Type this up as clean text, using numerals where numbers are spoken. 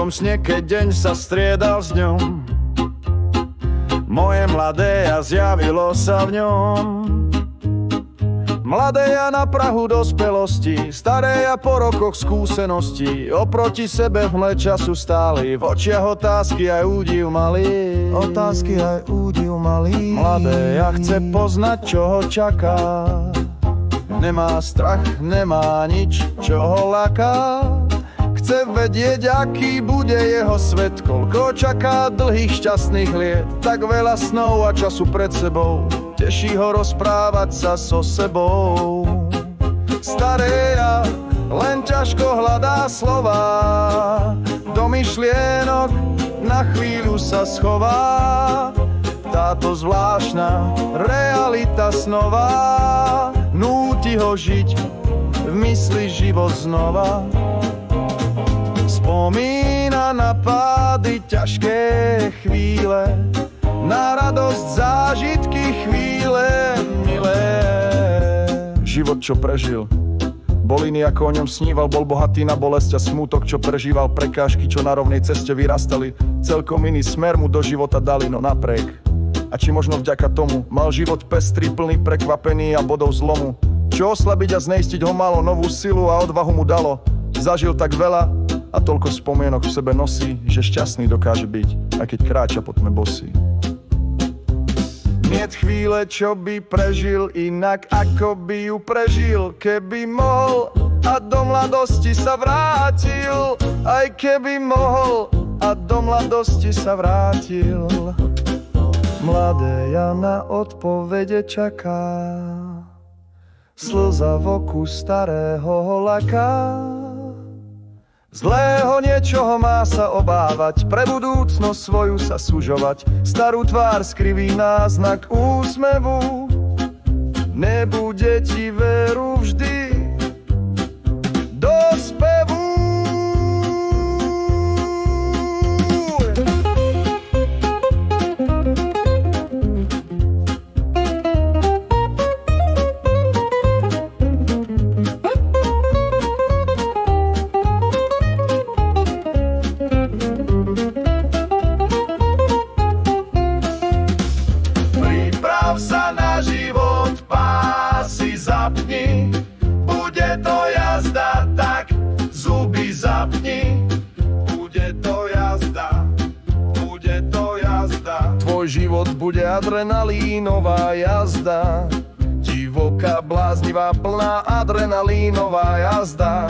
tichom sne, keď deň sa striedal s ňom. Moje mladé ja zjavilo sa v ňom. Mladé ja na prahu dospelosti, staré ja po rokoch skúseností. Oproti sebe v hmle času stáli, v očiach otázky aj údiv malý. Otázky aj údiv malý. Mladé ja chce poznať, čo ho čaká. Nemá strach, nemá nič, čo ho láka. Chce vedieť, aký bude jeho svet, koľko čaká dlhých šťastných liet. Tak veľa snov a času pred sebou, teší ho rozprávať sa so sebou. Staré ja len ťažko hľadá slova, do myšlienok na chvíľu sa schová. Táto zvláštna realita snová núti ho žiť v mysli život znova. Spomína na pády ťažké chvíle, na radosť zážitky chvíle milé. Život, čo prežil, bol iný, ako o ňom sníval. Bol bohatý na bolesť a smútok, čo prežíval. Prekážky, čo na rovnej ceste vyrastali, celkom iný smer mu do života dali, no napriek. A či možno vďaka tomu mal život pestrý, plný prekvapení a bodov zlomu. Čo oslabiť a zneistiť ho malo, novú silu a odvahu mu dalo. Zažil tak veľa a toľko spomienok v sebe nosí, že šťastný dokáže byť, aj keď kráča po tme bosý. Niet chvíle, čo by prežil inak, ako by ju prežil, keby mohol a do mladosti sa vrátil. Aj keby mohol a do mladosti sa vrátil. Mladé ja na odpovede čaká, slza v oku starého ho laká. Zlého niečoho má sa obávať, pre budúcnosť svoju sa sužovať. Starú tvár skriví náznak úsmevu, nebude ti veru vždy do spevu. Sa na život, pásy zapni, bude to jazda, tak zuby zapni. Bude to jazda, bude to jazda. Tvoj život bude adrenalínová jazda, divoká, bláznivá, plná adrenalínová jazda.